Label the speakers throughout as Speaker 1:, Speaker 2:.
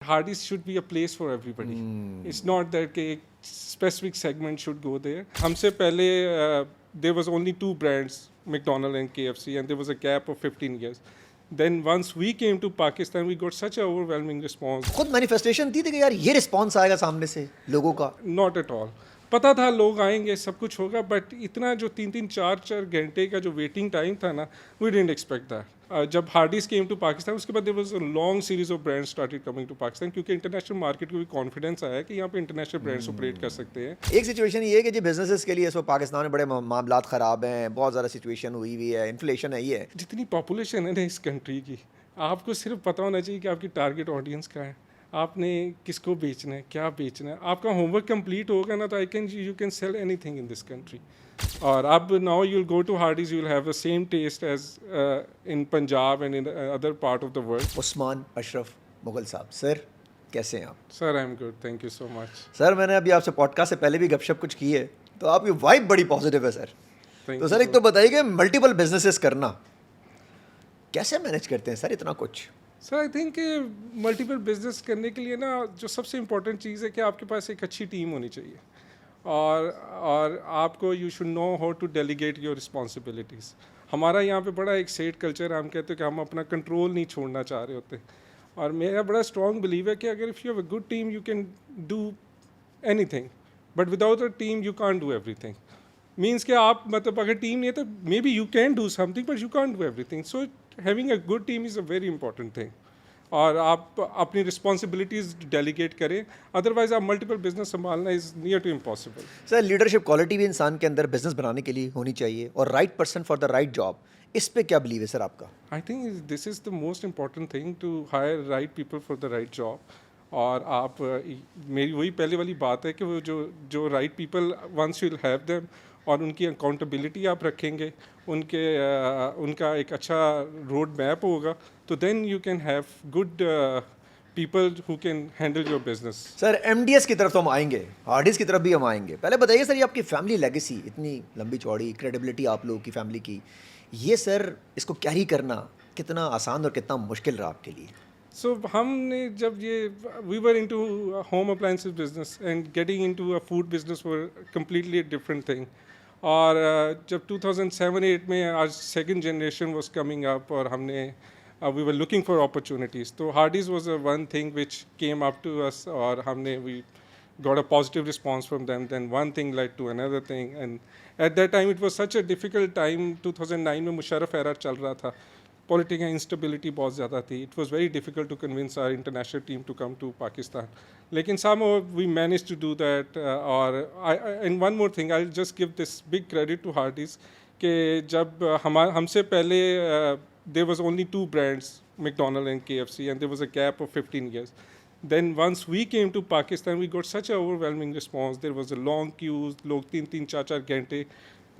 Speaker 1: Hardee's should be a place for everybody. It's not that a specific segment should go there. हमसे पहले there was only two brands, McDonald's and KFC, and there was a gap of 15 years. Then once we came to Pakistan, we got such an overwhelming response.
Speaker 2: खुद manifestation थी कि यार ये response आएगा सामने से लोगों का.
Speaker 1: Not at all. पता था लोग आएंगे, सब कुछ होगा, बट इतना जो 3-4 घंटे का जो वेटिंग टाइम था ना, we didn't expect that. जब हार्डीज केम टू पाकिस्तान, उसके बाद there was a long series of brands started coming to Pakistan, क्योंकि इंटरनेशनल मार्केट को भी कॉन्फिडेंस आया कि यहाँ पे इंटरनेशनल ब्रांड्स ऑपरेट कर सकते हैं.
Speaker 2: एक सिचुएशन ये है कि जो बिजनेसेस के लिए इस वक्त पाकिस्तान में बड़े मामलात ख़राब हैं, बहुत ज़्यादा सिचुएशन हुई हुई है, इन्फ्लेशन है, ये है.
Speaker 1: जितनी पॉपुलेशन है ना इस कंट्री की, आपको सिर्फ पता होना चाहिए कि आपकी टारगेट ऑडियंस क्या है, आपने किसको बेचना है, क्या बेचना है. आपका होमवर्क कंप्लीट होगा ना, तो you can sell anything in this country. और अब now you'll go to Hardee's, you'll have the same taste as in Punjab and in the other part of the world.
Speaker 2: Usman Ashraf Mughal साहब, सर कैसे हैं आप?
Speaker 1: Sir, I'm good. Thank you so much.
Speaker 2: Sir मैंने अभी आपसे podcast से पहले भी गपशप कुछ की है, तो आपकी वाइब बड़ी पॉजिटिव है सर.
Speaker 1: Thank
Speaker 2: तो
Speaker 1: you
Speaker 2: सर एक तो बताइए कि मल्टीपल बिजनेसेस करना कैसे मैनेज करते हैं सर इतना कुछ?
Speaker 1: Sir I think multiple business करने के लिए ना, जो सबसे इम्पोर्टेंट चीज़ है कि आपके पास एक अच्छी टीम होनी चाहिए, और आपको you should know how to delegate your responsibilities. हमारा यहाँ पे बड़ा एक सेट कल्चर है, हम कहते हैं कि हम अपना कंट्रोल नहीं छोड़ना चाह रहे होते. और मेरा बड़ा स्ट्रॉन्ग बिलीव है कि अगर if you have a good team you can do anything, but without a team you can't do everything. Means कि आप मतलब अगर टीम नहीं है तो maybe you can do something but you can't do everything. So having a good team is a very important thing. और आप अपनी रिस्पॉन्सिबिलिटीज़ डेलीगेट करें, अदरवाइज आप मल्टीपल बिजनेस संभालना is near to impossible.
Speaker 2: Sir leadership quality भी इंसान के अंदर बिजनेस बनाने के लिए होनी चाहिए, और right person for the right job, इस पे क्या बिलीव है सर आपका?
Speaker 1: I think this is the most important thing, to hire right people for the right job. और आप मेरी वही पहले वाली बात है कि वो जो right people once you will have them, और उनकी अकाउंटेबिलिटी आप रखेंगे, उनका एक अच्छा रोड मैप होगा, तो then you can have good people who can handle your business.
Speaker 2: Sir MDS की तरफ तो हम आएंगे, हार्डीज की तरफ भी हम आएंगे. पहले बताइए सर, ये आपकी फैमिली लेगेसी, इतनी लंबी चौड़ी क्रेडिबिलिटी आप लोगों की फैमिली की, ये सर इसको कैरी करना कितना आसान और कितना मुश्किल रहा आपके लिए?
Speaker 1: सो हमने जब ये we were into home appliances business and getting into a food business were completely different thing. और जब 2007-8 में आज second generation was coming up, और हमने we were looking for opportunities, तो Hardee's was one thing which came up to us, और हमने we got a positive response from them. Then one thing led to another thing, and at that time it was such a difficult time. 2009 में Musharraf era चल रहा था, political instability बहुत ज़्यादा थी. It was very difficult to convince our international team to come to Pakistan. लेकिन somehow we managed to do that. And one more thing, I'll just give this big credit to Hardee's कि जब हमसे पहले there was only two brands, McDonald's and KFC, and there was a gap of 15 years. Then once we came to Pakistan, we got such an overwhelming response. There was a long queues, लोग 3-4 घंटे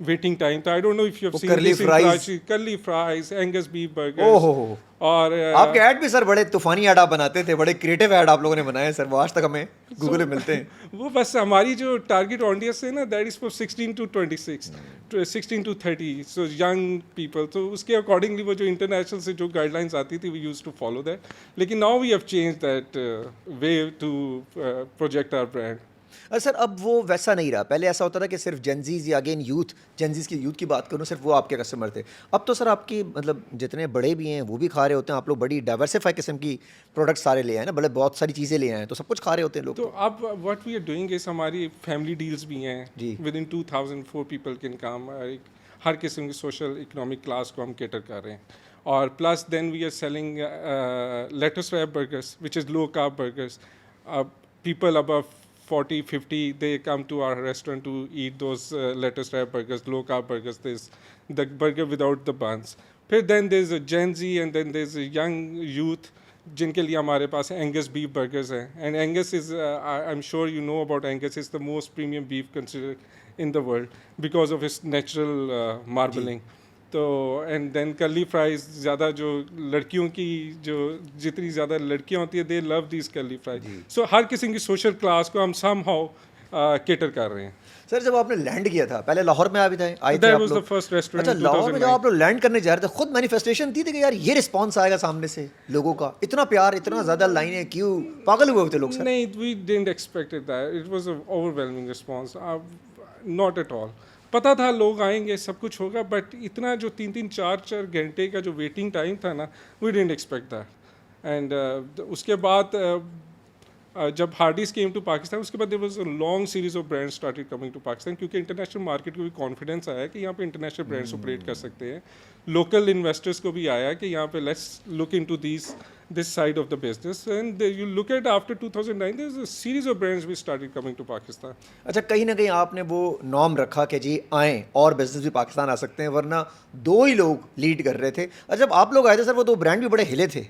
Speaker 1: waiting time था. I don't know if you have seen
Speaker 2: curly
Speaker 1: this in
Speaker 2: fries.
Speaker 1: Karachi. Curly fries, Angus beef burgers.
Speaker 2: ओहो,
Speaker 1: और
Speaker 2: आपके add भी sir बड़े तूफानी add आप बनाते थे, बड़े क्रिएटिव ऐड आप लोगों ने बनाए सर, वो आज तक हमें गूगल पे मिलते हैं.
Speaker 1: वो बस हमारी जो टारगेट ऑडियंस है ना, that is for 16 to 26, 16 to 30, so young people. तो उसके अकॉर्डिंगली वो जो इंटरनेशनल से जो गाइडलाइंस आती थी, we used to follow that. लेकिन now we have change that way to project our brand.
Speaker 2: Sir अब वो वैसा नहीं रहा. पहले ऐसा होता था कि सिर्फ जेंजीज या अगेन यूथ, जेंजीज की यूथ की बात करूँ, सिर्फ वो आपके कस्टमर थे. अब तो सर आपकी मतलब जितने बड़े भी हैं वो भी खा रहे होते हैं. आप लोग बड़ी डाइवर्सिफाई किस्म की प्रोडक्ट्स सारे ले आए ना, बड़े बहुत सारी चीज़ें ले आए, तो सब कुछ खा रहे होते हैं लोग.
Speaker 1: तो अब what we are doing is हमारी फैमिली डील्स भी हैं.
Speaker 2: जी.
Speaker 1: Within 2004 people can come. हर किस्म की सोशल इकोनॉमिक क्लास को हम केटर कर रहे हैं. और plus then we are selling lettuce wrap burgers which is low carb burgers. People above 40-50 they come to our restaurant to eat those lettuce wrap burgers, low carb burgers. There's the burger without the buns. फिर then there's a Gen Z, and then there's a young youth जिनके लिए हमारे पास Angus beef burgers हैं. And Angus is I'm sure you know about Angus. It's the most premium beef considered in the world because of its natural marbling. तो and then curly fries, ज़्यादा जो लड़कियों की जो जितनी ज़्यादा लड़कियाँ होती है, they love this curly fries. So हर किस्म की सोशल क्लास को हम सम हाउ केटर कर रहे हैं.
Speaker 2: सर जब आपने लैंड किया था पहले लाहौर में आए थे
Speaker 1: That
Speaker 2: आप
Speaker 1: was the
Speaker 2: लोग?
Speaker 1: first restaurant
Speaker 2: अच्छा
Speaker 1: in
Speaker 2: लाहौर में जब
Speaker 1: 2009.
Speaker 2: आप लोग लैंड करने जा रहे थे खुद मैनिफेस्टेशन थी कि यार ये रिस्पांस आएगा सामने से लोगों का, इतना प्यार, इतना ज़्यादा लाइनें, क्यों पागल हुए थे लोग sir?
Speaker 1: No, we didn't expect it that. It was an overwhelming response. Not at all. पता था लोग आएंगे, सब कुछ होगा, बट इतना जो 3-3, 4-4 घंटे का जो वेटिंग टाइम था ना, we didn't expect that. And उसके बाद जब हार्डीज केम टू पाकिस्तान, उसके बाद there was a long series of brands started coming to Pakistan, क्योंकि इंटरनेशनल मार्केट को भी कॉन्फिडेंस आया कि यहाँ पे इंटरनेशनल ब्रांड्स ऑपरेट कर सकते हैं. लोकल इन्वेस्टर्स को भी आया कि यहाँ पे let's look into this side of the business, and you look at after 2009 there's a series of brands we started coming to Pakistan.
Speaker 2: अच्छा कहीं ना कहीं आपने वो नॉर्म रखा कि जी आएँ और बिजनेस भी पाकिस्तान आ सकते हैं, वरना दो ही लोग लीड कर रहे थे. अच्छा जब आप लोग आए थे सर वो दो ब्रांड भी बड़े हिले थे.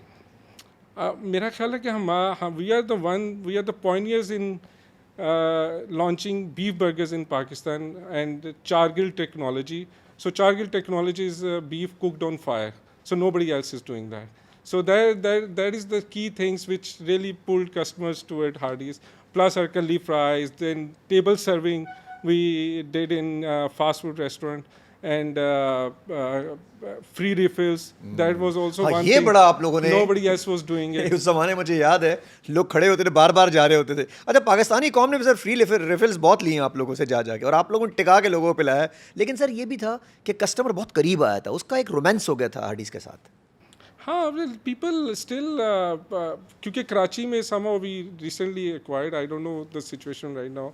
Speaker 1: मेरा ख्याल है कि हम we are the pioneers in launching beef burgers in Pakistan and Chargill technology. So Chargill technology is beef cooked on fire. So nobody else is doing that. So that is the key things which really pulled customers toward Hardee's. Plus our curly fries, then table serving we did in fast food restaurant, and free refills. That was also
Speaker 2: हाँ,
Speaker 1: one
Speaker 2: ये
Speaker 1: thing
Speaker 2: बड़ा आप लोगों ने
Speaker 1: nobody else was doing it.
Speaker 2: उस जमाने मुझे याद है लोग खड़े होते थे, बार बार जा रहे होते थे. अच्छा पाकिस्तानी कौम ने भी सर फ्री रिफिल्स बहुत लिए हैं आप लोगों से जा जाके, और आप लोगों ने टिका के लोगों को पिलाया. लेकिन सर ये भी था कि कस्टमर बहुत करीब आया था, उसका एक रोमांस हो गया था हार्डीज़ के साथ.
Speaker 1: हाँ, पीपल स्टिल क्योंकि कराची में somehow we recently acquired, I don't know the situation right now,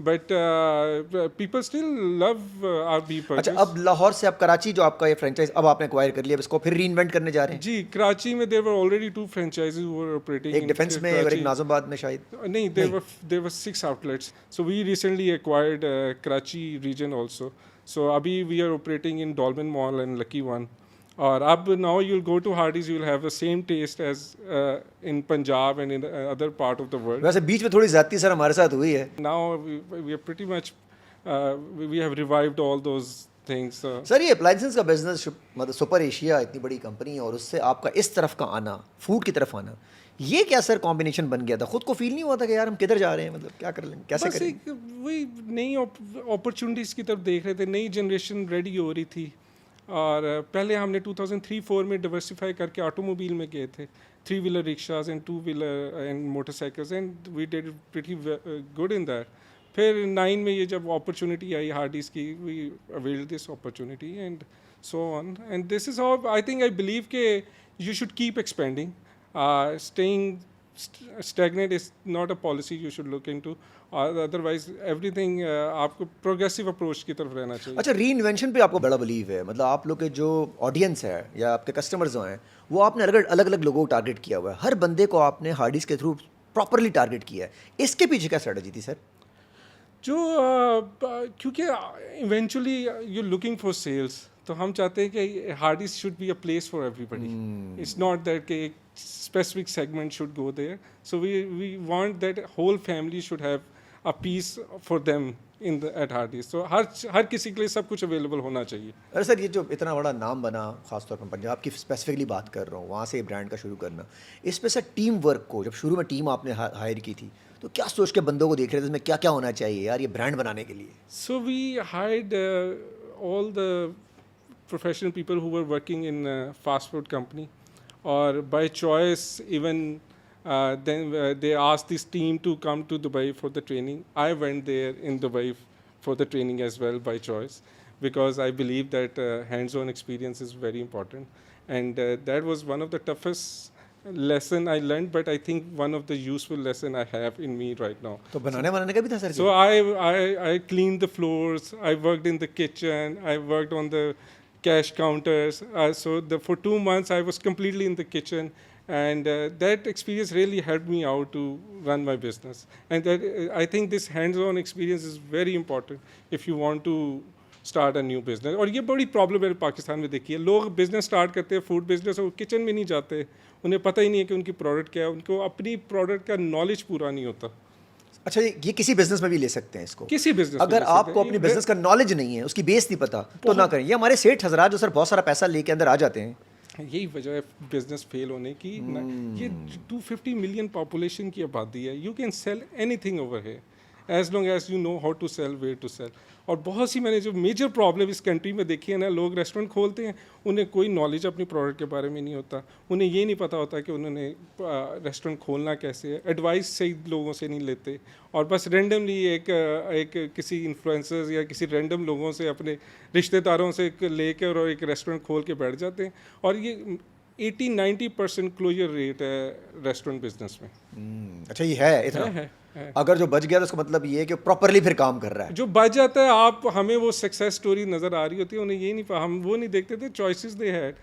Speaker 1: but people still love our beef burgers.
Speaker 2: अच्छा अब लाहौर से अब कराची जो आपका ये फ्रेंचाइज अब आपने एक्वायर कर लिया, अब इसको फिर रीइन्वेंट करने जा रहे हैं.
Speaker 1: जी, कराची में there were already 2 franchises who were operating.
Speaker 2: एक डिफेंस में और एक नाज़िमाबाद में शायद.
Speaker 1: नहीं, there were 6 outlets. So we recently acquired Karachi region also. So अभी we are operating in Dolmen Mall and Lucky One. और अब now you'll go to Hardee's, you'll have the same taste as in Punjab and in other part of the world.
Speaker 2: वैसे बीच में थोड़ी ज़्यादती sir हमारे साथ हुई है.
Speaker 1: Now we are pretty much we have revived all those things.
Speaker 2: Sir ये appliances का business मतलब सुपर एशिया इतनी बड़ी कंपनी और उससे आपका इस तरफ का आना, फूड की तरफ आना, ये क्या सर कॉम्बिनेशन बन गया था? खुद को फील नहीं हुआ था कि यार हम किधर जा रहे हैं, मतलब क्या कर लेंगे, कैसे
Speaker 1: बस
Speaker 2: करेंगे?
Speaker 1: वही नई अपॉर्चुनिटीज़ की तरफ देख रहे थे, नई जनरेशन रेडी हो रही थी. और पहले हमने 2003-4 में डिवर्सिफाई करके ऑटोमोबाइल में गए थे, 3 wheeler rickshaws and 2 wheeler and motorcycles, and we did pretty good in that. फिर 9 में ये जब अपॉर्चुनिटी आई हार्डीज़ की, we availed this opportunity and so on, and this is how I think, I believe के you should keep expanding. Staying stagnant is not a policy you should look into, or otherwise everything आपको progressive approach की तरफ रहना चाहिए.
Speaker 2: अच्छा री invention पे आपको बड़ा बिलीव है, मतलब आप लोग के जो ऑडियंस है या आपके कस्टमर्स जो हैं वो आपने अलग अलग लोगों को टारगेट किया हुआ है, हर बंदे को आपने हार्डीज़ के थ्रू प्रॉपरली टारगेट किया है. इसके पीछे क्या स्ट्रेटजी थी सर?
Speaker 1: जो क्योंकि eventually you looking for sales, तो हम चाहते हैं कि Hardee's should be a place for everybody. It's not that कि एक specific segment should go there. So we want that whole family should have a piece for them in the at Hardee's. So हर किसी के लिए सब कुछ available होना चाहिए.
Speaker 2: अरे सर ये जो इतना बड़ा नाम बना, खासतौर पर पंजाब की स्पेसिफिकली बात कर रहा हूँ, वहाँ से ब्रांड का शुरू करना, इस पे सर टीम वर्क को, जब शुरू में टीम आपने हायर की थी तो क्या सोच के बंदों को देख रहे थे इसमें क्या क्या होना चाहिए यार ये ब्रांड बनाने के लिए?
Speaker 1: So we hired all the professional people who were working in fast food company. Or by choice, even then they asked this team to come to Dubai for the training. I went there in Dubai for the training as well by choice, because I believe that hands-on experience is very important, and that was one of the toughest lesson I learned, but I think one of the useful lesson I have in me right now.
Speaker 2: तो बनाने का भी था sir?
Speaker 1: So I cleaned the floors, I worked in the kitchen, I worked on the cash counters. So for 2 months I was completely in the kitchen, and that experience really helped me out to run my business. And that, I think this hands-on experience is very important if you want to start a new business. और ये बड़ी problem है पाकिस्तान में, देखिए लोग business start करते हैं, food business, और किचन में नहीं जाते, उन्हें पता ही नहीं है कि उनकी प्रोडक्ट क्या है, उनको अपनी प्रोडक्ट का नॉलेज पूरा नहीं होता.
Speaker 2: अच्छा ये किसी बिजनेस में भी ले सकते हैं इसको?
Speaker 1: किसी बिजनेस
Speaker 2: अगर आपको अपनी बिजनेस का नॉलेज नहीं है, उसकी बेस नहीं पता, तो ना करें. ये हमारे सेठ हजरात जो सर बहुत सारा पैसा लेके अंदर आ जाते हैं,
Speaker 1: यही वजह है बिजनेस फेल होने की. ये 250 मिलियन पॉपुलेशन की आबादी है. You can sell anything over here, as long as you know how to sell, where to sell. और बहुत सी मैंने जो मेजर प्रॉब्लम इस कंट्री में देखी है ना, लोग रेस्टोरेंट खोलते हैं, उन्हें कोई नॉलेज अपनी प्रोडक्ट के बारे में नहीं होता, उन्हें ये नहीं पता होता कि उन्होंने रेस्टोरेंट खोलना कैसे है, एडवाइस सही लोगों से नहीं लेते, और बस रेंडमली एक किसी इन्फ्लुएंसर्स या किसी रैंडम लोगों से, अपने रिश्तेदारों से लेकर और एक रेस्टोरेंट खोल के बैठ जाते हैं। और ये 80-90% क्लोजर रेट है रेस्टोरेंट बिजनेस में।
Speaker 2: अच्छा, ये है इतना?
Speaker 1: है।
Speaker 2: अगर जो बच गया तो उसका मतलब ये है कि प्रॉपरली फिर काम कर रहा है।
Speaker 1: जो बच जाता है, आप हमें वो सक्सेस स्टोरी नज़र आ रही होती है, उन्हें ये नहीं, हम वो नहीं देखते थे चॉइसेस दे हैड,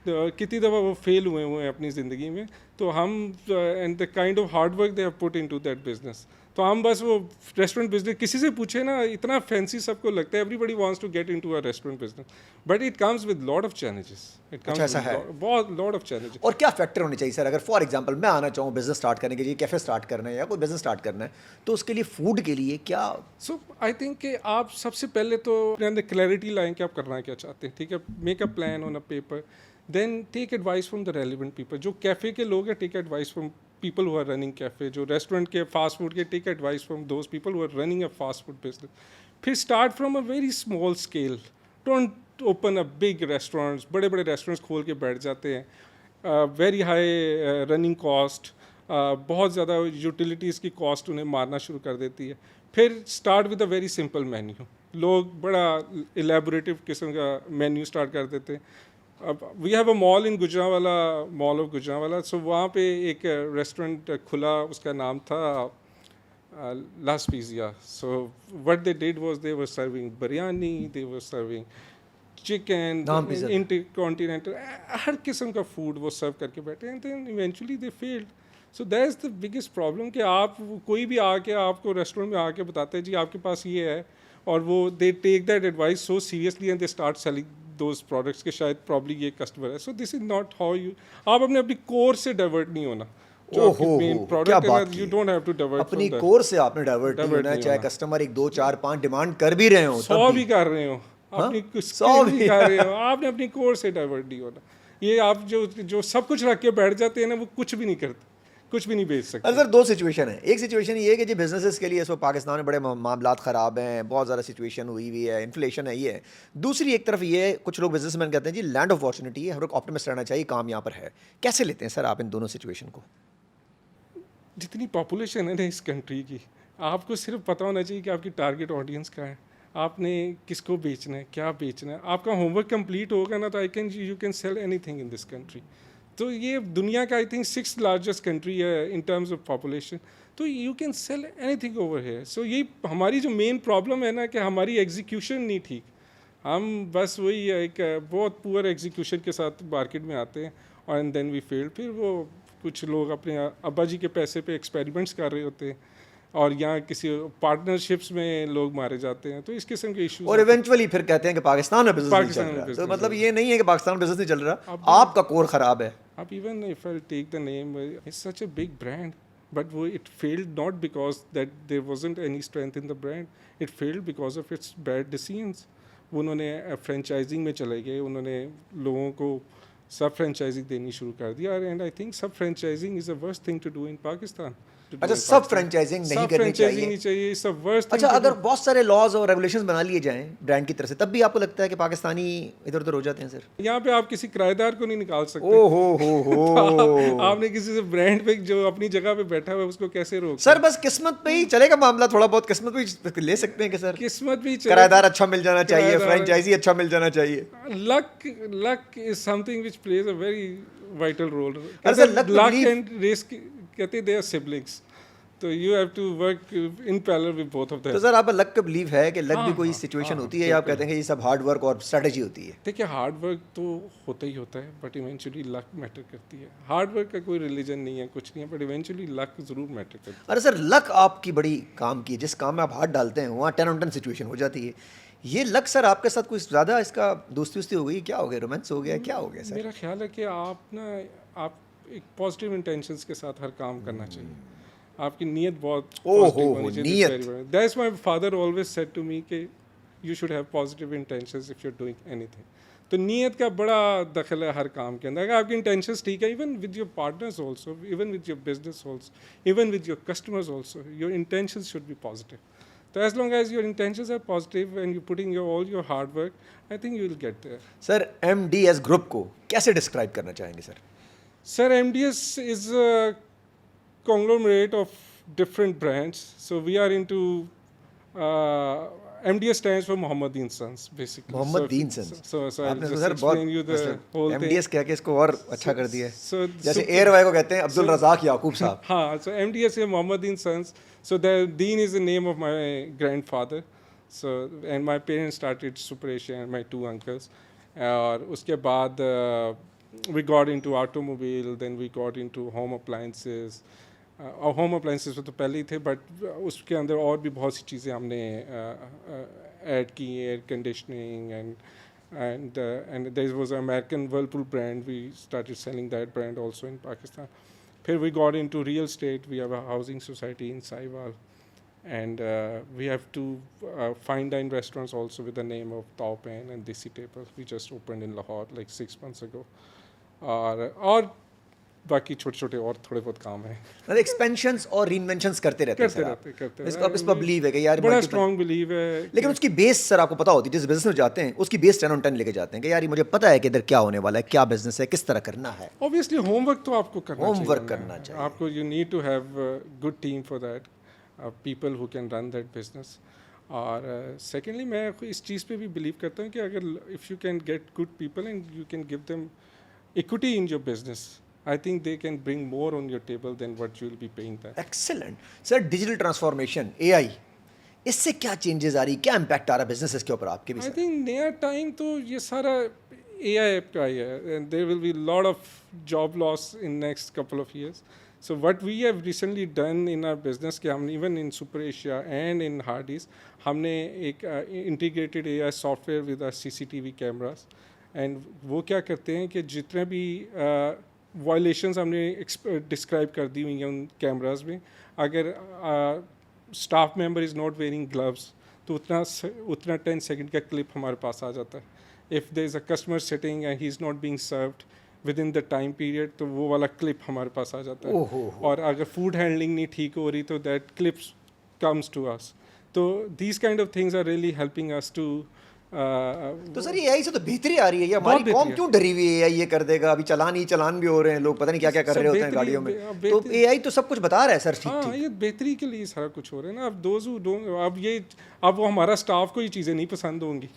Speaker 1: कितनी दफ़ा वो फेल हुए हैं अपनी ज़िंदगी में। तो हम and the kind of hard work they have put into that business, तो हम बस वो रेस्टोरेंट बिजनेस किसी से पूछे ना, इतना फैंसी सबको लगता है, everybody wants to get into a restaurant business, but it comes with lot of challenges. It comes
Speaker 2: ऐसा है?
Speaker 1: बहुत लॉट ऑफ चैलेंजेस।
Speaker 2: और क्या फैक्टर होने चाहिए सर? अगर फॉर एग्जांपल मैं आना चाहूँ बिजनेस स्टार्ट करने के लिए, कैफे स्टार्ट करना है या कोई बिजनेस स्टार्ट करना है, तो उसके लिए फूड के लिए क्या?
Speaker 1: सो आई थिंक कि आप सबसे पहले तो अपने अंदर क्लैरिटी लाएं कि आप करना क्या चाहते हैं, ठीक है। Make a plan on a paper, then take advice from the relevant people. जो कैफ़े के लोग हैं, take advice from people who are running cafe. जो रेस्टोरेंट के, फास्ट फूड के, take advice from those people who are running a fast food business. फिर start from a very small scale, don't open a big restaurants. बड़े बड़े restaurants खोल के बैठ जाते हैं, वेरी हाई रनिंग कॉस्ट, बहुत ज़्यादा यूटिलिटीज़ की कॉस्ट उन्हें मारना शुरू कर देती है। फिर start with a very simple menu. लोग बड़ा एलेबोरेटिव किस्म का मेन्यू स्टार्ट कर देते हैं। अब we have a mall in Gujranwala, mall of Gujranwala, so वहाँ पे एक रेस्टोरेंट खुला, उसका नाम था Las Pizza. So what they did was they were serving biryani, they were serving chicken,
Speaker 2: नाम पिज़्ज़ा।
Speaker 1: इंटरकॉन्टिनेंटल, हर किस्म का फूड वो सर्व करके बैठे, and then eventually they failed. So that is the biggest problem कि आप, कोई भी आके आपको रेस्टोरेंट में आके बताते हैं जी आपके पास ये है, और वो they take that advice so seriously and they start selling those products के शायद प्रॉब्ली ये कस्टमर है। So this is not how you, आप अपनी कोर से डाइवर्ट नहीं होना। जो आपकी मेन
Speaker 2: क्या
Speaker 1: प्रोडक्ट है
Speaker 2: बात
Speaker 1: ना,
Speaker 2: की
Speaker 1: you don't have to divert
Speaker 2: अपनी
Speaker 1: फ्रॉम
Speaker 2: कोर से आपने डाइवर्ट नहीं
Speaker 1: Divert
Speaker 2: होना है,
Speaker 1: नहीं
Speaker 2: चाहे
Speaker 1: होना।
Speaker 2: कस्टमर 1 2 4 5 डिमांड कर भी रहे हो,
Speaker 1: 100
Speaker 2: तब
Speaker 1: भी कर रहे हो,
Speaker 2: हाँ?
Speaker 1: अपनी कुछ
Speaker 2: 100
Speaker 1: भी
Speaker 2: भी।
Speaker 1: कर रहे हो, आपने अपनी कोर से डाइवर्ट नहीं होना। ये आप जो सब कुछ रख के बैठ जाते हैं ना, वो कुछ भी नहीं करते, कुछ भी नहीं बेच सकते।
Speaker 2: अरे सर, 2 सिचुएशन है। एक सिचुएशन ये है कि जो बिजनेसेस के लिए इस वक्त पाकिस्तान में बड़े मामलात ख़राब हैं, बहुत ज़्यादा सिचुएशन हुई है, इन्फ्लेशन है, ये है। दूसरी एक तरफ ये है, कुछ लोग बिजनेसमैन कहते हैं जी लैंड ऑफ अपॉर्चुनिटी है, हर वक्त ऑप्टिमिस्ट रहना चाहिए, काम यहाँ पर है। कैसे लेते हैं सर आप इन दोनों सिचुएशन को?
Speaker 1: जितनी पॉपुलेशन है ना इस कंट्री की, आपको सिर्फ पता होना चाहिए कि आपकी टारगेट ऑडियंस क्या है, आपने किसको बेचना है, क्या बेचना है। आपका होमवर्क कंप्लीट होगा ना, तो you can sell anything in this country. तो ये दुनिया का I think 6th largest country है इन टर्म्स ऑफ पॉपुलेशन, तो you can sell anything over here. So ये हमारी जो मेन प्रॉब्लम है ना, कि हमारी एग्जीक्यूशन नहीं ठीक। हम बस वही एक बहुत पुअर एग्जीक्यूशन के साथ मार्केट में आते हैं, और एंड देन वी फेल। फिर वो कुछ लोग अपने अब्बा जी के पैसे पे एक्सपेरिमेंट्स कर रहे होते हैं, और यहाँ किसी पार्टनरशिप्स में लोग मारे जाते हैं। तो इस किस्म के इश्यूज
Speaker 2: और इवेंचुअली फिर कहते हैं कि पाकिस्तान में बिजनेस नहीं
Speaker 1: पाकिस्तान
Speaker 2: चल
Speaker 1: में
Speaker 2: रहा। तो
Speaker 1: business
Speaker 2: मतलब
Speaker 1: नहीं
Speaker 2: ये नहीं है कि पाकिस्तान में बिजनेस नहीं चल रहा,
Speaker 1: अब-
Speaker 2: आपका कोर ख़राब है।
Speaker 1: Up even if I'll take the name, it's such a big brand, but it failed not because that there wasn't any strength in the brand. It failed because of its bad decisions. उन्होंने franchising में चले गए, उन्होंने लोगों को सब franchising देनी शुरू कर दिया, and I think sub franchising is a worst thing to do in Pakistan.
Speaker 2: अच्छा, सब फ्रेंचाइजिंग नहीं करनी चाहिए।
Speaker 1: नहीं चाहिए, इट्स अ वर्स्ट।
Speaker 2: अच्छा, अगर बहुत सारे लॉज और रेगुलेशंस बना लिए जाएं ब्रांड की तरफ से, तब भी आपको लगता है कि पाकिस्तानी इधर उधर हो जाते हैं सर?
Speaker 1: यहाँ पे आप किसी किराएदार को नहीं निकाल सकते।
Speaker 2: ओ हो
Speaker 1: आपने किसी से ब्रांड पे जो अपनी जगह पे बैठा हुआ है, उसको कैसे रोक?
Speaker 2: सर बस किस्मत पे ही चलेगा मामला, थोड़ा बहुत किस्मत पे ले सकते हैं कि सर
Speaker 1: किस्मत भी
Speaker 2: किराएदार अच्छा मिल जाना चाहिए,
Speaker 1: किराएदार-
Speaker 2: फ्रेंचाइजी अच्छा मिल जाना चाहिए।
Speaker 1: Luck is something which plays a very vital role.
Speaker 2: अरे sir, luck to
Speaker 1: luck
Speaker 2: believe-
Speaker 1: and risk कहते दे आर सिबलिंग्स, तो you have to work in parallel with both of
Speaker 2: तो
Speaker 1: देम।
Speaker 2: सर, आपका luck का believe है कि luck भी
Speaker 1: हाँ,
Speaker 2: कोई
Speaker 1: हाँ,
Speaker 2: सिचुएशन
Speaker 1: हाँ,
Speaker 2: होती है, या आप कहते हैं कि ये सब हार्ड वर्क और स्ट्रेटजी होती है?
Speaker 1: देखिए, हार्ड वर्क तो होता ही होता है, बट इवेंचुअली लक मैटर करती है। हार्ड वर्क का कोई रिलीजन नहीं है, कुछ नहीं है, बट इवेंचुअली लक जरूर मैटर करती है।
Speaker 2: अरे सर, लक आपकी बड़ी काम की है, जिस काम में आप हाथ डालते हैं वहाँ 10 on 10 सिचुएशन हो जाती है। ये लक सर आपके साथ कुछ ज़्यादा इसका दोस्ती वोस्ती हो गई, क्या हो गया, रोमांस हो गया, क्या हो गया सर?
Speaker 1: मेरा ख्याल है कि आप एक पॉजिटिव इंटेंशंस के साथ हर काम करना चाहिए। आपकी नीयत बहुत
Speaker 2: ओहो,
Speaker 1: positive
Speaker 2: नीयत।
Speaker 1: That's my father always said to me कि you should have positive intentions if you are doing anything. तो नीयत का बड़ा दखल है हर काम के अंदर। अगर आपकी इंटेंशंस ठीक है, even with your partners also, even with your business also, even with your customers also, your intentions should B positive. So as long as your intentions are positive and you're putting all your hard work, I think you will get there.
Speaker 2: Sir MDS group को कैसे describe करना चाहेंगे sir?
Speaker 1: Sir, MDS is a conglomerate of different brands. So we are into MDS stands for Mohammadin Sons, basically.
Speaker 2: Mohammadin Sons.
Speaker 1: So I'll
Speaker 2: आपने तो
Speaker 1: just
Speaker 2: sir बहुत
Speaker 1: explain you the whole thing.
Speaker 2: MDS कह के इसको और अच्छा कर दिया है।
Speaker 1: So
Speaker 2: जैसे एयरवाई को कहते हैं अब्दुल रज़ाक याकूब साहब।
Speaker 1: हाँ, so MDS is Mohammadin Sons. So the Deen is the name of my grandfather. So and my parents started Super Asia and my two uncles. और उसके बाद we got into automobile, then we got into home appliances. और home appliances तो पहले ही थे, but उसके अंदर और भी बहुत सी चीज़ें हमने ऐड की, air conditioning and there was a American Whirlpool brand, we started selling that brand also in Pakistan. फिर we got into real estate, we have a housing society in Sahiwal, and we have two fine dine restaurants also with the name of Taupan and Desi Table. We just opened in Lahore like 6 months ago. और बाकी छोटे छोटे और थोड़े बहुत काम है,
Speaker 2: मतलब एक्सपेंशंस और रीइन्वेंशंस करते रहते हैं सर आप।
Speaker 1: करते
Speaker 2: इसको आप इस पर बिलीव है कि यार
Speaker 1: बड़ा
Speaker 2: multiple-
Speaker 1: स्ट्रॉन्ग बिलीव है.
Speaker 2: लेकिन उसकी बेस सर आपको पता होती है, जिस बिजनेस में जाते हैं उसकी बेस 10 on 10 लेके जाते हैं कि यार ये मुझे पता है कि इधर क्या होने वाला है, क्या बिजनेस है, किस तरह करना है।
Speaker 1: ऑब्वियसली होमवर्क तो आपको करना चाहिए.
Speaker 2: Homework करना चाहिए.
Speaker 1: आपको you need to have good team for that, people who can run that business. और सेकेंडली मैं इस चीज़ पे भी बिलीव करता हूँ कि अगर if you can get good people and you can give them equity in your business, I think they can bring more on your table than what you will be paying them.
Speaker 2: Excellent sir. Digital transformation, AI, इससे क्या changes आ रही, क्या impact आ रहा है businesses के ऊपर आपके भी
Speaker 1: I
Speaker 2: सर?
Speaker 1: think नया टाइम तो ये सारा AI का ही है, and there will be lot of job loss in next couple of years. So what we have recently done in our business, कि हम even in Super Asia and in Hardee's, हमने एक integrated AI software with our CCTV cameras, and वो क्या करते हैं कि जितने भी वायलेशंस हमने डिस्क्राइब कर दी हुई हैं उन कैमराज में, अगर staff member is not wearing gloves तो उतना 10 सेकंड का क्लिप हमारे पास आ जाता है. If there is a customer sitting and he is not being served within the time period, तो वो वाला क्लिप हमारे पास आ जाता है. और अगर फूड हैंडलिंग नहीं ठीक हो रही तो that clips comes to us. तो these kind of things are really helping us to.
Speaker 2: तो सर ये AI से तो बेहतरी आ रही है, ये हमारी कौम क्यों डरी हुई है? AI ये कर देगा, अभी चलान भी हो रहे हैं, लोग पता नहीं क्या क्या कर रहे होते हैं गाड़ियों में, तो AI तो सब कुछ बता रहा है सर. ठीक
Speaker 1: हाँ,
Speaker 2: ठीक
Speaker 1: ये बेहतरी के लिए सारा कुछ हो रहा है ना. अब दोज हु डोंट, अब वो हमारा स्टाफ को ये चीज़ें नहीं पसंद होंगी,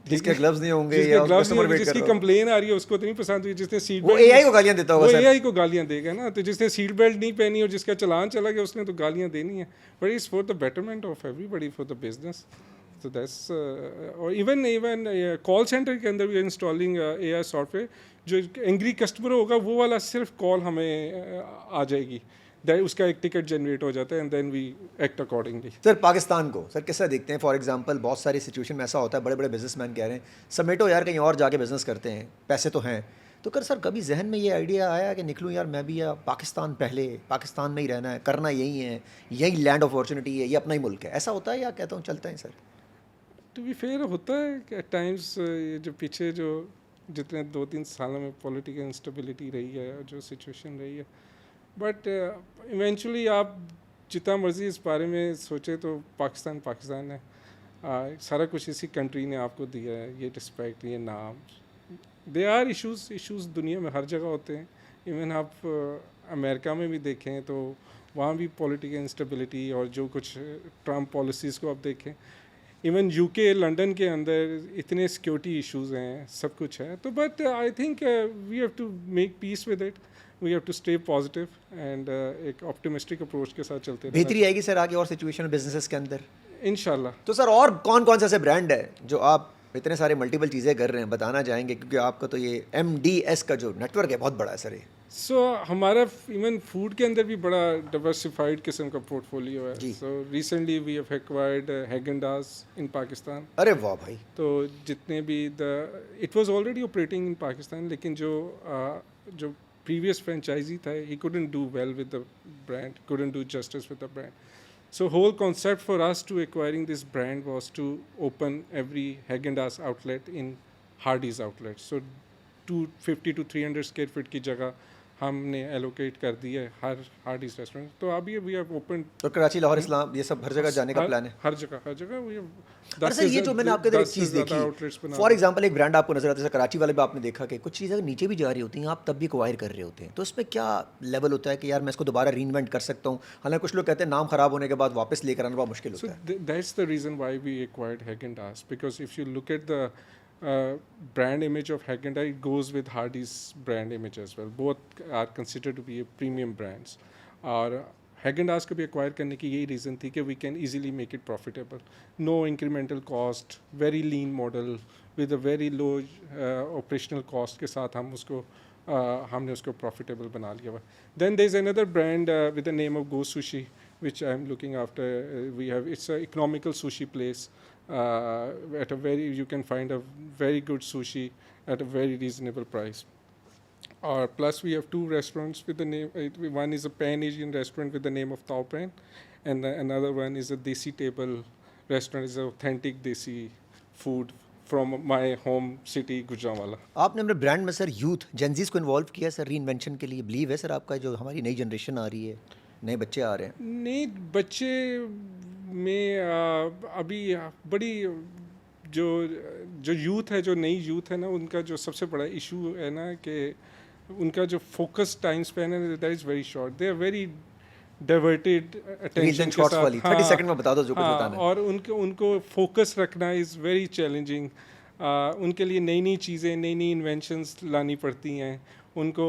Speaker 2: जिसके ग्लव्स नहीं होंगे
Speaker 1: जिसके
Speaker 2: या
Speaker 1: ग्लव्स नहीं
Speaker 2: कस्टमर
Speaker 1: होंगे,
Speaker 2: वेट कर
Speaker 1: जिसकी
Speaker 2: रहा हो,
Speaker 1: कंप्लेन आ रही है उसको तो नहीं पसंद हुई. जिसने सीट
Speaker 2: वो AI को गालियां देता होगा
Speaker 1: वो
Speaker 2: सर.
Speaker 1: AI को गालियां देगा ना. तो जिसने सीट बेल्ट नहीं पहनी और जिसका चलान चला गया उसने तो गालियां देनी है. But it's for the betterment of everybody, for the business. So that's और even कॉल सेंटर के अंदर भी इंस्टॉलिंग AI सॉफ्टवेयर, जो एंग्री कस्टमर होगा वो वाला सिर्फ कॉल हमें आ जाएगी, दैट उसका एक टिकट जनरेट हो जाता है and then we act accordingly.
Speaker 2: Sir Pakistan को सर कैसा देखते हैं? फॉर एग्जांपल बहुत सारी सिचुएशन में ऐसा होता है, बड़े बड़े बिजनेसमैन कह रहे हैं समेटो यार कहीं और जाके बिजनेस करते हैं, पैसे तो हैं. तो कर सर कभी जहन में ये आइडिया आया कि निकलूँ यार मैं भी, या पाकिस्तान पहले, पाकिस्तान में ही रहना है, करना यही है, यही लैंड ऑफ अपॉर्चुनिटी है, ये अपना ही मुल्क है, ऐसा होता है या कहता हूँ चलता है सर?
Speaker 1: टू बी फेयर होता है कि एट टाइम्स ये जो पीछे जो जितने 2-3 सालों में पॉलिटिकल इंस्टेबिलिटी रही है, जो सिचुएशन रही है, बट इवेंचुअली आप जितना मर्जी इस बारे में सोचे तो पाकिस्तान पाकिस्तान है. सारा कुछ इसी कंट्री ने आपको दिया है, ये रिस्पेक्ट, ये नाम. दे आर इश्यूज़ दुनिया में हर जगह होते हैं. इवन आप अमेरिका में भी देखें तो वहाँ भी पॉलिटिकल इंस्टेबिलिटी और जो कुछ ट्रम्प पॉलिसीज़ को आप देखें, इवन UK लंदन के अंदर इतने सिक्योरिटी इश्यूज़ हैं, सब कुछ है. तो but I think we have to make peace with it, we have to stay positive and एक ऑप्टिमिस्टिक अप्रोच के साथ चलते रहना.
Speaker 2: बेहतरी आएगी सर आगे और सिचुएशन बिजनेसेस के अंदर
Speaker 1: इंशाल्लाह.
Speaker 2: तो सर और कौन कौन से ऐसे ब्रांड है जो आप इतने सारे मल्टीपल चीज़ें कर रहे हैं, बताना चाहेंगे? क्योंकि आपका तो ये MDS का जो नेटवर्क है बहुत बड़ा है सर. ये
Speaker 1: सो हमारा इवन फूड के अंदर भी बड़ा डिवर्सिफाइड किस्म का पोर्टफोलियो है. So recently we have acquired Haagen Dazs in Pakistan.
Speaker 2: अरे वाह भाई.
Speaker 1: तो जितने भी it was already operating in Pakistan, लेकिन जो प्रीवियस फ्रेंचाइजी था, he couldn't do well with the brand, couldn't do justice with the brand. So whole concept for us to acquiring this brand was to open every Häagen-Dazs outlet in Hardee's outlet. So 250 to 300 square feet की जगह हमने allocate कर दिया है हर Hardy's restaurant. तो अभी we have open
Speaker 2: तो कराची, लाहौर, इस्लाम, ये सब हर जगह जाने का प्लान है?
Speaker 1: हर जगह वी हैव
Speaker 2: अरे सर, ये जो मैंने आपके अंदर एक चीज़ देखी,
Speaker 1: आउटलेट्स बना
Speaker 2: फॉर एग्जांपल एक ब्रांड आपको नजर आता है, जैसे कराची वाले में आपने देखा कि कुछ चीज़ें नीचे भी जा रही होती हैं, आप तब भी एक्वायर कर रहे होते हैं, तो इसमें क्या लेवल होता है कि यार मैं इसको दोबारा रीइन्वेंट कर सकता हूँ? हालांकि कुछ लोग कहते हैं नाम खराब होने के बाद वापस लेकर आना बहुत मुश्किल
Speaker 1: So
Speaker 2: होता है।
Speaker 1: that's the reason why we acquired Häagen-Dazs, because if you look at the brand image of Häagen-Dazs, it goes with Hardee's brand image as well. Both are considered to be premium brands. और Häagen-Dazs को भी acquire करने की यही reason थी कि we can easily make it profitable. No incremental cost, very lean model with a very low operational cost के साथ हमने उसको profitable बना लिया हुआ। Then there's another brand with the name of Go Sushi, which I'm looking after. It's an economical sushi place. At a you can find a very good sushi at a very reasonable price. Or plus we have two restaurants with the name. One is a Pan Asian restaurant with the name of Tao Pan, and another one is a Desi Table restaurant. Is authentic Desi food from my home city Gujranwala.
Speaker 2: आपने अपने brand में sir youth Gen Zs को involve किया sir reinvention के लिए? Believe है sir आपका, जो हमारी नई जनरेशन आ रही है, नए बच्चे आ रहे हैं?
Speaker 1: नहीं, बच्चे में अभी बड़ी जो जो यूथ है, जो नई यूथ है ना, उनका जो सबसे बड़ा इशू है ना कि उनका जो फोकस टाइम स्पैन है that is very short. They are very diverted attention के साथ।
Speaker 2: 30 सेकंड में बता दो जो कुछ बताना है।
Speaker 1: और उनको फोकस रखना इज़ वेरी चैलेंजिंग। उनके लिए नई नई चीज़ें, नई नई इन्वेंशंस लानी पड़ती हैं, उनको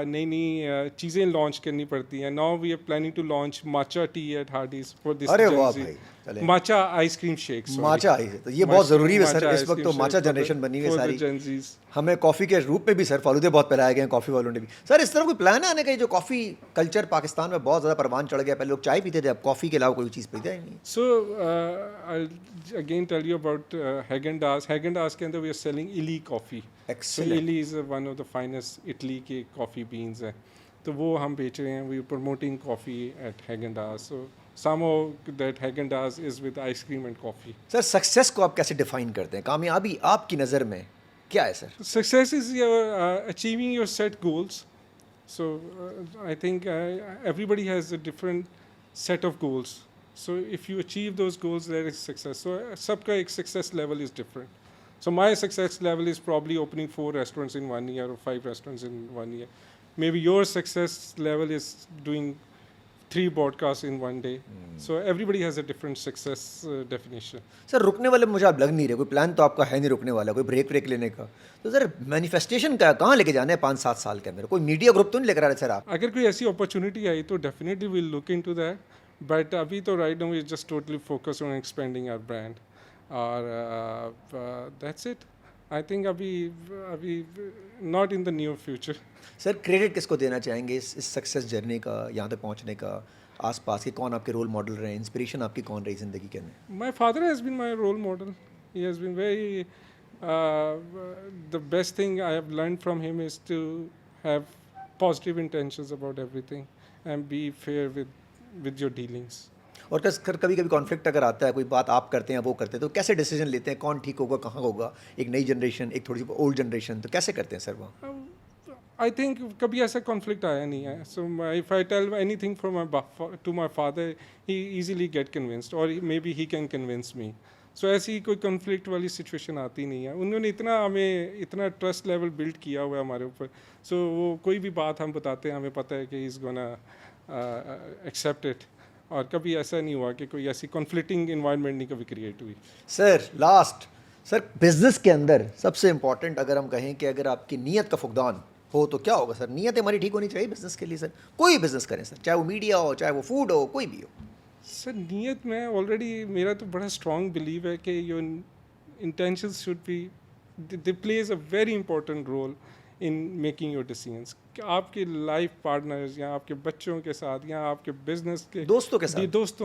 Speaker 1: नई नई चीज़ें लॉन्च करनी पड़ती हैं। Now we are planning to launch matcha tea at Hardee's for this.
Speaker 2: अरे वाह भाई, चले।
Speaker 1: माचा आइसक्रीम शेक,
Speaker 2: माचा आई है तो ये बहुत ज़रूरी है सर, इस वक्त तो माचा जनरेशन बनी हुई है सारी। हमें कॉफ़ी के रूप में भी सर फालूदे बहुत पिलाए गए हैं कॉफ़ी वालों ने भी। सर इस तरह कोई प्लान है आने का? जो कॉफ़ी कल्चर पाकिस्तान में बहुत ज़्यादा परवान चढ़ गया, पहले लोग चाय पीते थे, अब कॉफ़ी के अलावा कोई चीज़ पीते ही नहीं।
Speaker 1: So I again tell you about Häagen-Dazs। Häagen-Dazs के अंदर we are selling Illy coffee. Illy is one of the finest Italy के कॉफ़ी बीन्स है, तो वो हम बेच रहे हैं। We are promoting coffee at Häagen-Dazs। So somehow that Häagen-Dazs is with ice cream and coffee.
Speaker 2: Sir success को आप कैसे डिफाइन करते हैं? कामयाबी आपकी नज़र में क्या है sir?
Speaker 1: Success is your achieving your set goals. So I think everybody has a different set of goals. So if you achieve those goals, that is success. So सबका एक success level is different. So my success level is probably opening 4 restaurants in 1 year or 5 restaurants in 1 year. Maybe your success level is doing 3 podcasts in 1 day. So everybody has a different success definition.
Speaker 2: Sir रुकने वाले मुझे आप लग नहीं रहे, कोई plan तो आपका है नहीं रुकने वाला, कोई ब्रेक लेने का। तो सर मैनिफेस्टेशन का कहाँ लेके जाना है 5-7 साल के अंदर? कोई मीडिया ग्रुप तो नहीं लेकर आ रहे सर आप?
Speaker 1: अगर कोई ऐसी अपॉर्चुनिटी आई तो definitely will look into that, but अभी तो right now we just totally focus on expanding our brand और दैट्स इट। आई थिंक अभी not in the near future.
Speaker 2: Sir credit किसको देना चाहेंगे इस सक्सेस जर्नी का, यहाँ तक पहुँचने का? आसपास के कौन आपके रोल मॉडल रहे, इंस्पिरेशन आपकी कौन रही ज़िंदगी के अंदर?
Speaker 1: My father has been my role model. He has been very. The best thing I have learned from him is to have positive intentions about everything and be fair with your dealings.
Speaker 2: और sir कभी कभी conflict अगर आता है, कोई बात आप करते हैं वो करते हैं, तो कैसे डिसीजन लेते हैं? कौन ठीक होगा, कहाँ होगा? एक नई जनरेशन, एक थोड़ी सी ओल्ड जनरेशन, तो कैसे करते हैं सर वो?
Speaker 1: I think कभी ऐसा कॉन्फ्लिक्ट आया नहीं है। So if I tell anything to my father, he easily get convinced, or maybe he can convince me. So ऐसी कोई कॉन्फ्लिक्ट वाली सिचुएशन आती नहीं है। उन्होंने इतना ट्रस्ट लेवल बिल्ड किया हुआ है हमारे ऊपर। So वो कोई भी बात हम बताते हैं, हमें पता है कि he's gonna accept it. और कभी ऐसा नहीं हुआ कि कोई ऐसी कॉन्फ्लिक्टिंग इन्वायरमेंट नहीं कभी क्रिएट हुई।
Speaker 2: सर लास्ट, सर बिजनेस के अंदर सबसे इम्पॉर्टेंट अगर हम कहें कि अगर आपकी नीयत का फुकदान हो तो क्या होगा सर? नीयत हमारी ठीक होनी चाहिए बिजनेस के लिए सर, कोई बिजनेस करें सर, चाहे वो मीडिया हो, चाहे वो फूड हो, कोई भी हो।
Speaker 1: सर नीयत में ऑलरेडी मेरा तो बड़ा स्ट्रॉन्ग बिलीव है कि your intentions should be, they plays a very important role in making your decisions. आपके लाइफ पार्टनर्स या आपके बच्चों के साथ या आपके बिजनेस के
Speaker 2: दोस्तों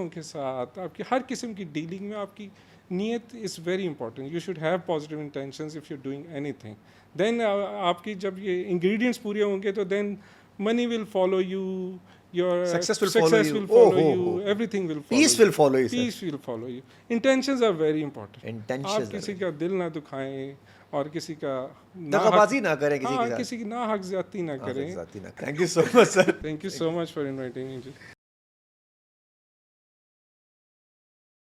Speaker 2: के साथ
Speaker 1: आपकी हर किस्म की डीलिंग में आपकी नीयत is very important. You should have positive intentions if you doing anything. Then आपकी जब ये इंग्रेडिएंट्स पूरे होंगे तो then money will follow you, your
Speaker 2: Success will follow you.
Speaker 1: will follow
Speaker 2: Oh,
Speaker 1: you,
Speaker 2: oh, oh.
Speaker 1: everything will follow
Speaker 2: Peace
Speaker 1: you.
Speaker 2: will follow you, sir.
Speaker 1: Peace will follow you. Intentions are very important.
Speaker 2: Intentions
Speaker 1: आप
Speaker 2: are
Speaker 1: किसी का दिल ना दुखाएं और किसी का
Speaker 2: दगाबाजी ना करें किसी के
Speaker 1: हाँ
Speaker 2: साथ।
Speaker 1: किसी की ना हक ज्यादती ना करें.
Speaker 2: Thank you so much sir.
Speaker 1: Thank you so much for inviting me.